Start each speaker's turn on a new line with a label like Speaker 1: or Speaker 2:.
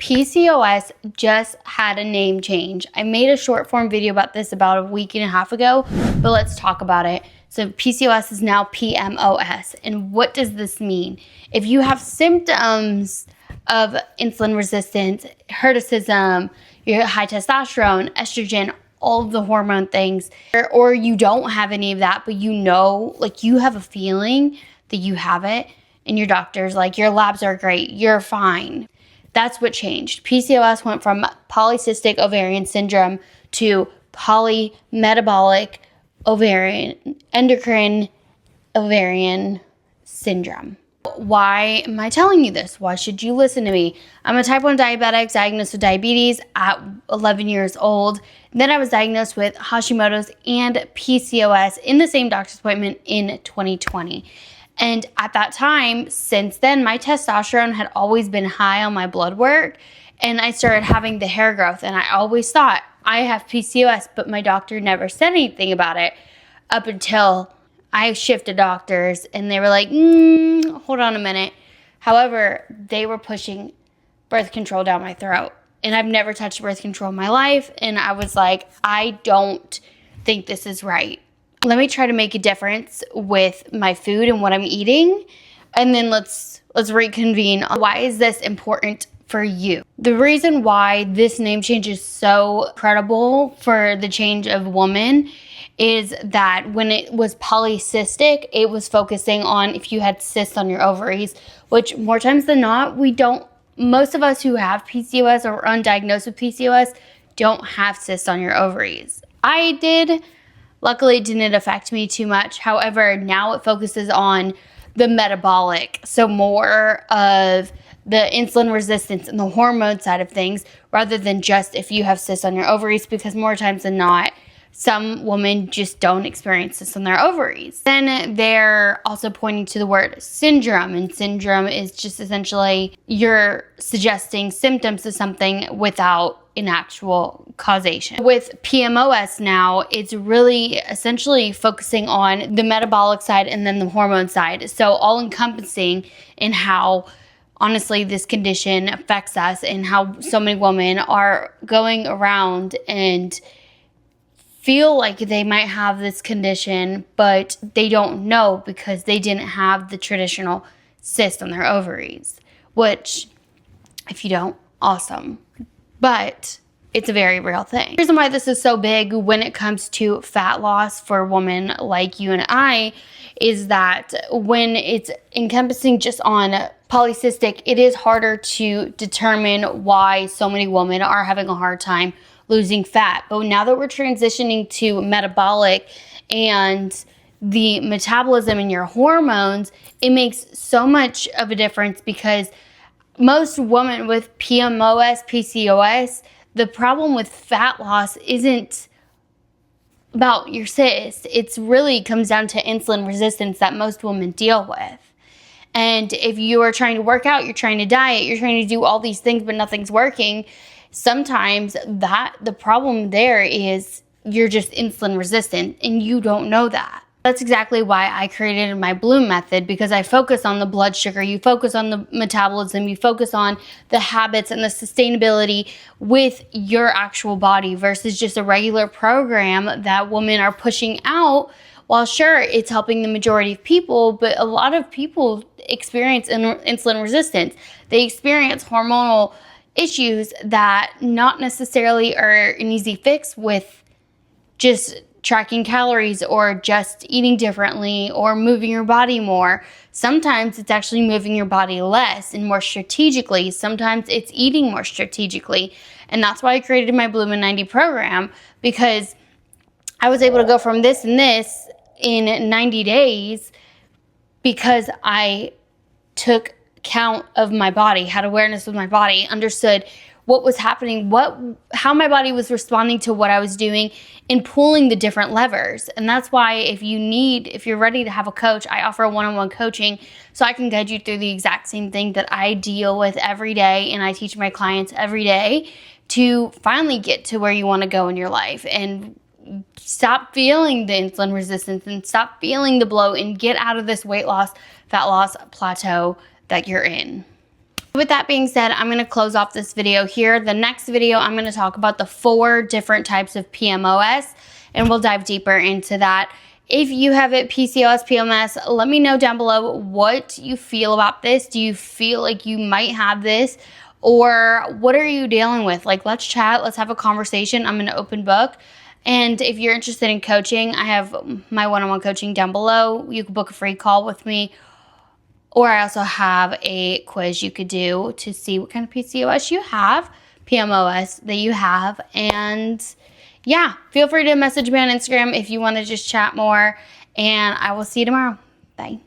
Speaker 1: PCOS just had a name change. I made a short form video about this about a week and a half ago, but let's talk about it. So PCOS is now PMOS. And what does this mean? If you have symptoms of insulin resistance, hirsutism, your high testosterone, estrogen, all of the hormone things, or you don't have any of that, but you know, like you have a feeling that you have it, and your doctor's like, your labs are great, you're fine. That's what changed. PCOS went from polycystic ovarian syndrome to polymetabolic endocrine ovarian syndrome. Why am I telling you this? Why should you listen to me? I'm a type 1 diabetic diagnosed with diabetes at 11 years old. Then I was diagnosed with Hashimoto's and PCOS in the same doctor's appointment in 2020. And at that time, since then, my testosterone had always been high on my blood work, and I started having the hair growth. And I always thought I have PCOS, but my doctor never said anything about it up until I shifted doctors, and they were like, hold on a minute. However, they were pushing birth control down my throat, and I've never touched birth control in my life. And I was like, I don't think this is right. Let me try to make a difference with my food and what I'm eating, and then let's reconvene. Why is this important for you? The reason why this name change is so credible for the change of woman is that when it was polycystic, it was focusing on if you had cysts on your ovaries, which more times than not, we don't. Most of us who have PCOS or undiagnosed with PCOS don't have cysts on your ovaries. I did. Luckily, it didn't affect me too much. However, now it focuses on the metabolic, so more of the insulin resistance and the hormone side of things, rather than just if you have cysts on your ovaries, because more times than not, some women just don't experience cysts on their ovaries. Then they're also pointing to the word syndrome, and syndrome is just essentially you're suggesting symptoms of something without an actual causation. With PMOS now, it's really essentially focusing on the metabolic side and then the hormone side. So all encompassing in how honestly this condition affects us, and how so many women are going around and feel like they might have this condition, but they don't know because they didn't have the traditional cyst on their ovaries, which if you don't, awesome. But it's a very real thing. The reason why this is so big when it comes to fat loss for women like you and I is that when it's encompassing just on polycystic, it is harder to determine why so many women are having a hard time losing fat. But now that we're transitioning to metabolic and the metabolism in your hormones, it makes so much of a difference, because most women with PMOS, PCOS, the problem with fat loss isn't about your cyst. It's really comes down to insulin resistance that most women deal with. And if you are trying to work out, you're trying to diet, you're trying to do all these things, but nothing's working, sometimes the problem there is you're just insulin resistant and you don't know that. That's exactly why I created my Bloom method, because I focus on the blood sugar, you focus on the metabolism, you focus on the habits and the sustainability with your actual body versus just a regular program that women are pushing out. While sure, it's helping the majority of people, but a lot of people experience insulin resistance. They experience hormonal issues that not necessarily are an easy fix with just tracking calories or just eating differently or moving your body more. Sometimes it's actually moving your body less and more strategically. Sometimes it's eating more strategically. And that's why I created my Bloom in 90 program, because I was able to go from this and this in 90 days because I took count of my body, had awareness of my body, understood what was happening, how my body was responding to what I was doing, and pulling the different levers. And that's why if you're ready to have a coach, I offer a one-on-one coaching so I can guide you through the exact same thing that I deal with every day and I teach my clients every day to finally get to where you want to go in your life and stop feeling the insulin resistance and stop feeling the bloat and get out of this weight loss, fat loss plateau that you're in. With that being said, I'm going to close off this video here. The next video, I'm going to talk about the 4 different types of PMOS, and we'll dive deeper into that. If you have it, PCOS, PMOS, let me know down below what you feel about this. Do you feel like you might have this? Or what are you dealing with? Like, let's chat. Let's have a conversation. I'm an open book. And if you're interested in coaching, I have my one-on-one coaching down below. You can book a free call with me. Or I also have a quiz you could do to see what kind of PCOS you have, PMOS that you have. And yeah, feel free to message me on Instagram if you want to just chat more. And I will see you tomorrow. Bye.